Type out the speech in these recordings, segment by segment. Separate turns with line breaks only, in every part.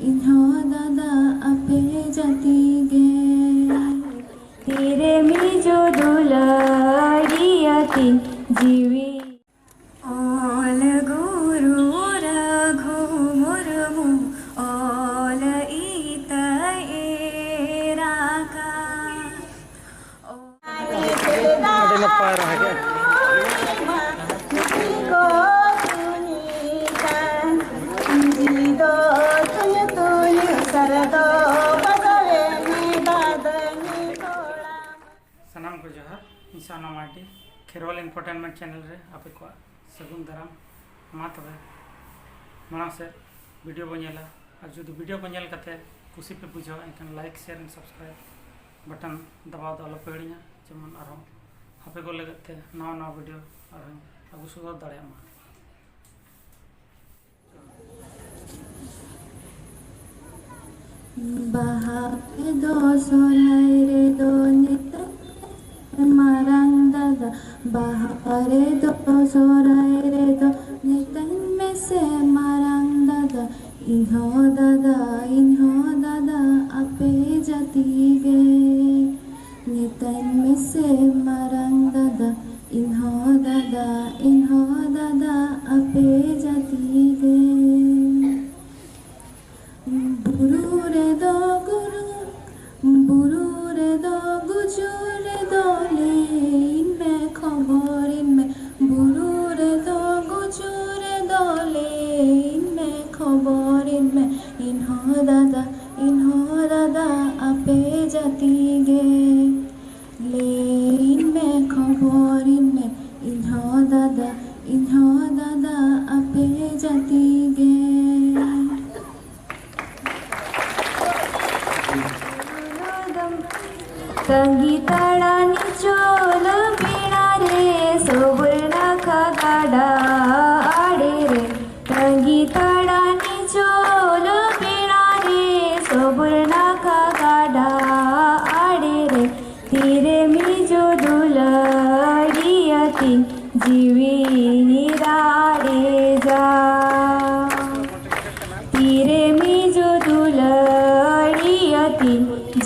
इन्हों दादा अपे जाती गे तेरे मिजो दुलारियाती जीवी ओल गुरु रघु मुर्मु ओल इत एराका
सनाम को जोहार इंसाना माटी खेरवाल इंफोटेनमेंट चैनल रे आपे को सगुन दाराम मा तबे माना से वीडियो बो नेला और जो वीडियो को नेल कते खुशी पे बुझो एनकन like share and subscribe button दबा दो आलो पेड़िया जेमन आरो आपे को लगते नवा नवा वीडियो और अगु सुदर दाड़े मा
बाहा दो सोनाई रे दो नित marang dada bahare do sorai re do nitan me se marang dada inho dada ape jati ge nitan me se marang dada inho dada ape jati ge buru re do gujure dole inme khobor inme buru re do gujure dole inme khobor inme inho dada ape jati ge le inme khobor inme inho dada ape jati ge कंगी तड़ानी Chola बीणा रे सोबरना खगाड़ा आड़े रे कंगी तड़ानी चोल बीणा रे सोबरना खगाड़ा आड़े रे तेरे मिजो दुलारियाती जीवी निराड़े जा तेरे मिजो दुलारियाती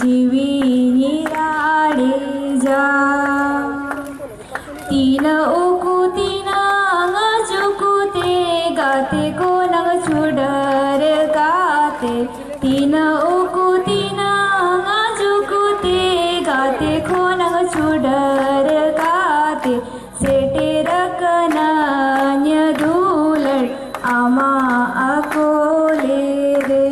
जीवी तीन ओकू तीना जुकूते गाते को नग छुडर गाते तीन ओकू तीना जुकूते गाते को नग छुडर गाते सेटे रकनान्य दूलड़ आमा अकोले रे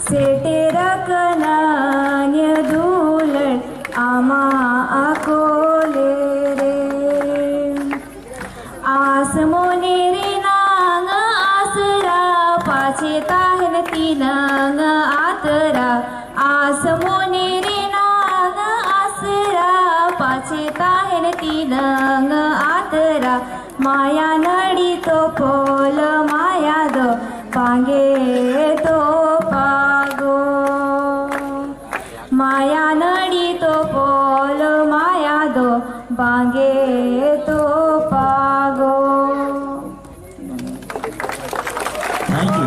सेटे रकनान्य दूलड़ आमा अकोले रे आस मोने रे नांग आसरा पाछे ताहन तीनांग आतरा आस मोने रे नांग आसरा पाछे ताहन तीनांग आतरा माया नड़ी तो पोल माया दो पांगे तो पागो माया नड़ी तो पोल माया दो बांगे तो पागो
थैंक यू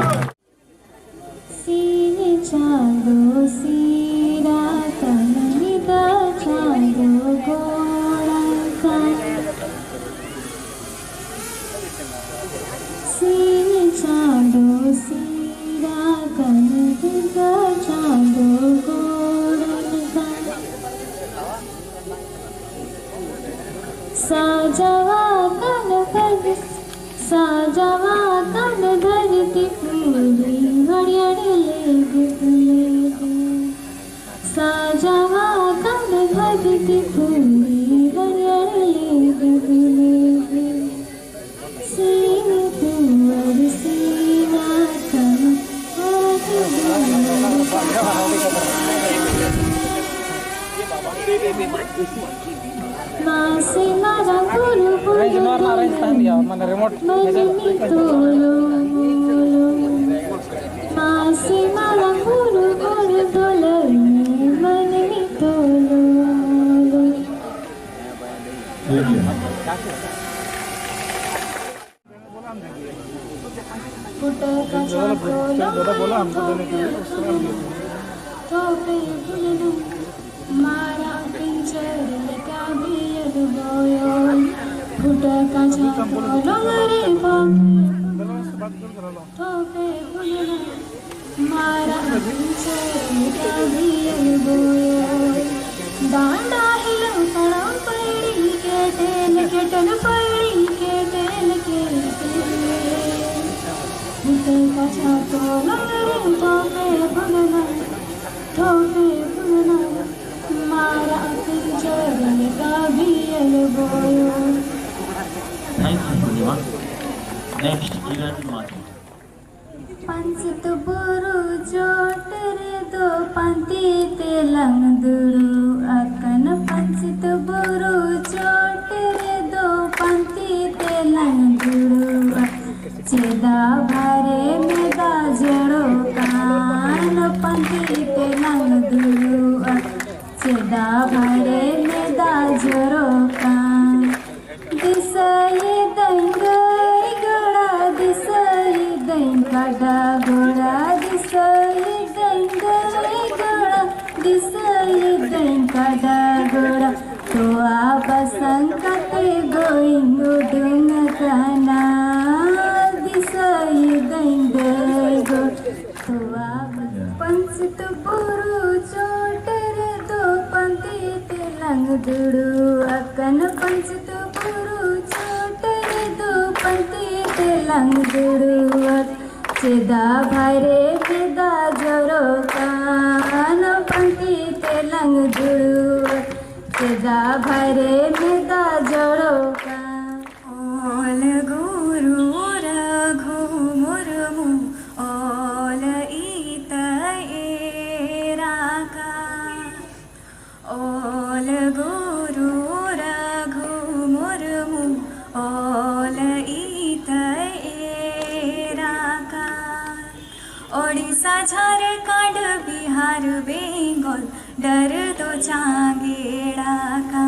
सीने चांदो सीरा कनिदा चांदो गोड़ा का सीने चांदो सीरा कनिदा चांदो साजवा तन धरती फूली हरियाणी लेगी साजवा तन धरती फूली हरियाणी लेगी सीन कुंवर सीना तन मासे मारा गुरु मनमी तोलो मासे मारा गुरु डोलो मनमी तोलो गुटका चाको लंगरे थोपे फुलना मारा पिंजर लगा बियल बोयो गुटका चाको लंगरे थोपे फुलना मारा पिंजर लगा बियल बोयो डांडा हिलो तड़म पड़ी केटल केटल पड़ी केटल केटल गुटका चाको लंगरे थोपे फुलना मारा पिंजर लगा बियल बोयो।
Thank you, Purnima. Next, Kiran Mati.
पंचित बुरु जोट रे दो पंती तेलंग दुरु अकन पंचित बुरु जोट रे दो पंती तेलंग दुरु चेदा भारे मेदा जड़ो कान पंती तेलंग दुरु चेदा भारे मेदा जड़ो कान दिसई दंगई गड़ा दिसई दंग काडा गोड़ा दिसई दंगई गड़ा दिसई दंग काडा गोड़ा तो आप संकते गोइंग डुंग काना दिसई दंगई गो तो आप पंचित बुरु चोट रे दो पंती तेलंग दुड़ू अकन पंचित बुरु चोट रे दो पंती तेलंग दुड़ू चेदा भारे मेदा जरो कान पंती तेलंग दुड़ू चेदा भारे मेदा जरो कान ओल गुरु रघु मुर्मु ओल इत एराका ओल गुरु रघु मुर्मु ओल इत एराका ओडिशा झारखंड बिहार बेंगल डर दो चांगेड़ा का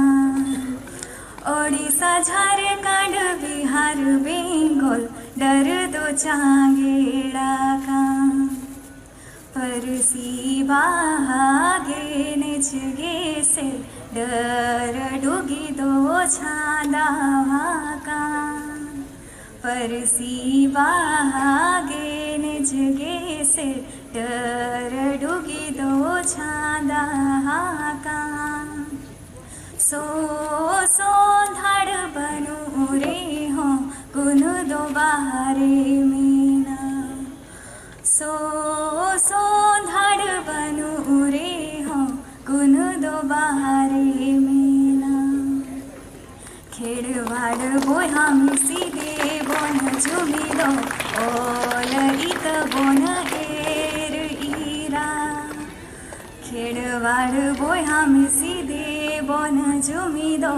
ओडिशा झारखंड बिहार बेंगल डर दो चांगेड़ा का परसी बागे निचगे से डर डुगी दो छादा का परसी बागे निचगे से डर डुगी दो छादा का सो धाड़ बनू रे हो गुनु दो बाहरे मीना सो धाड़ बनू रे हो गुनु दो बाहरे मीना खेड़वाड़ बोहा मिसीदे बोन झुमी दो ओल इत बोन एर ईरा खेड़वाड़ बोहा मिसीदे बोन झुमी दो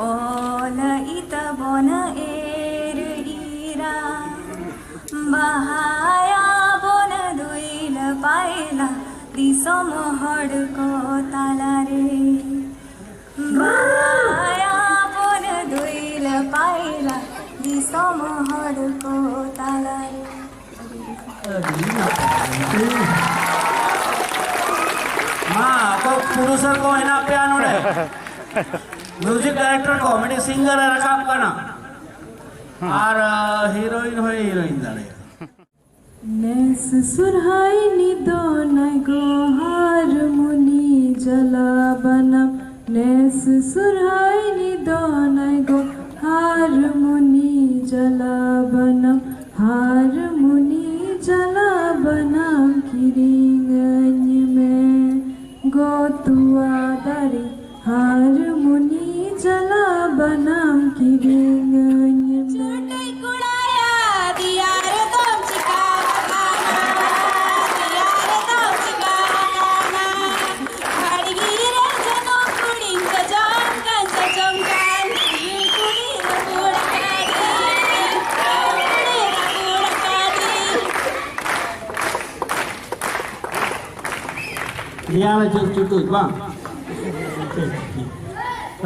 ओल इत बोन एर ईरा बहाया बोन दुईल पायला दिसो मोहड़ को ताला रे बहाया बोन दुईल पायला दिसो मोहड़ को ताला रे।
हाँ तो प्रोड्यूसर को है ना पियानो रे म्यूजिक डायरेक्टर को मैंने सिंगर है रखा आपका ना और हीरोइन हो हीरोइन दाड़े
नेस सुरहाई निदो नगो हारमोनी जला बनम नेस सुरहाई निदो नगो हारमोनी जला बनम हारमोनी जला बनम किरिंगन में गोतुआ दारी हारमोनी जला बनम किरिंगन में
छोटे कुड़ाया दिया रे दम चिका दिया रे दम चिका खड़गी रे जनो कुड़ी का जान कंच चमकान कुड़ी रे कुड़ा कादी
दिया में चल चुटू बा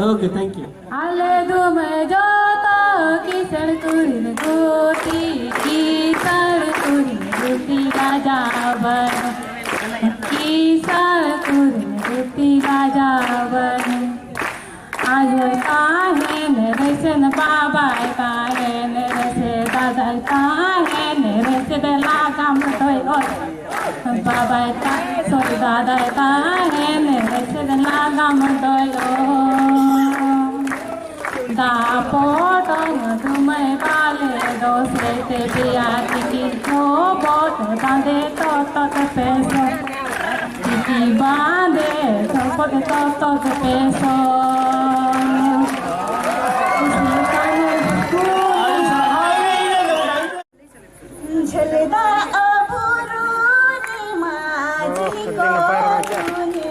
ओके थैंक यू
आले दुम जाता की सड़कुड़न गोती की सड़कुड़न
रुतीला जावन किसन कुरुन रुतीला जावन आज काहेन रसन बाबा काहेन रसे दादा काहेन रसे लागा मतोय बाबा सोय दादा काहेन रसे लागा मतोय दापोटन तुम्हें पाले दोसरे ते पिया की तो बोट बांधे तो पैसो की बांधे तो पैसो
झलदा अबुरुनी माझी गोरुनी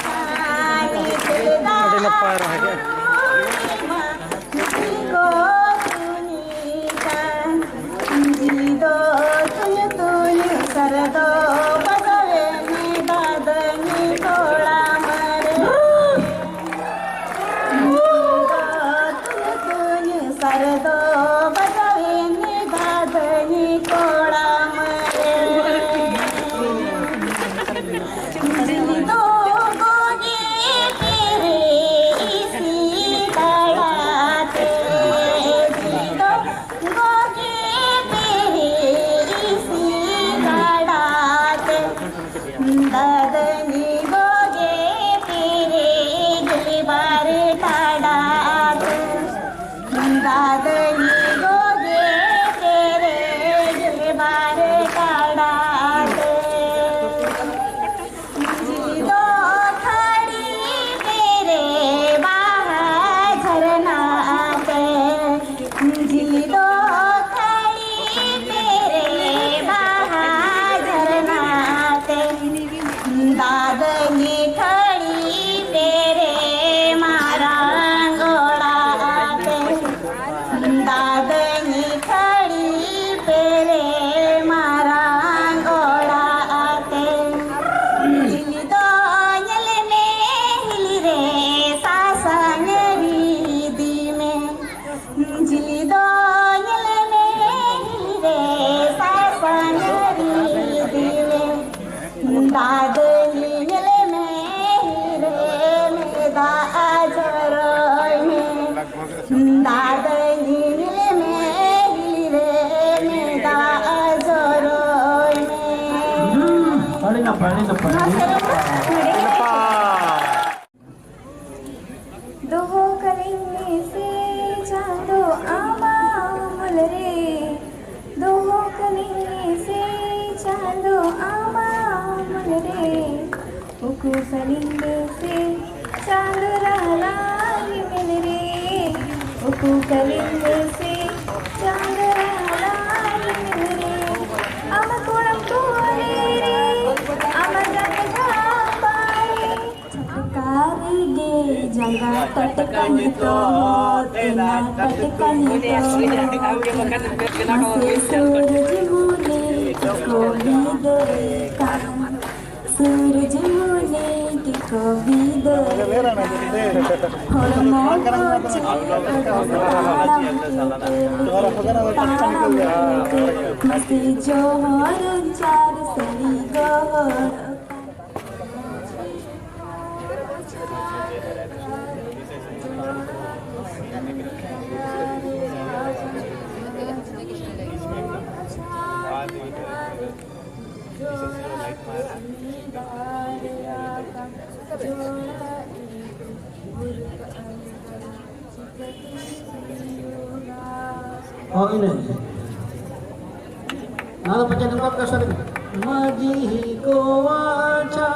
खानी झलदा अबुरुनी माझी गोरुनी खानी दो तुन सरदो बसवे ने दादनी थोड़ा मरे तुन सरदो बसवे ने दादनी थोड़ा मरे दो गोगे तेरे इसी तड़ाते दो गोगे तेरे इसी तड़ाते दादनी गोगे तेरे गिलबार तड़ाते दादनी गोगे तेरे गिलबार तड़ाते दो खड़ी तेरे बाहर झरनाते दो खड़ी तेरे बाहर झरनाते दादनी खड़ी तेरे मारा गोड़ाते दादनी खड़ी तेरे मारा गोड़ाते दो नल में हिली रे सासन रीदी में दो नल में हिली रे सासन रीदी में दादनी नल में हिरे में दाजरोय में दादनी नल में हिरे में दाजरोय में दोहो करेंगे से चांदो आमामुल रे दोहो करेंगे से चांदो आमामुल रे उकु करेंगे से चांदो रालाई मिल रे उकु करेंगे से चांदो रालाई मिल रे अम कोणम कोरे रे अम जग झापाए गे जगा टटकन तो तेना टटकन तो सूरज मुने को भी देखा सूरज मुने को भी देखा मस्ती जोहर चार सरी Gohar
Oh ini. Nah, pecah tempat kasar. Maji ko wacha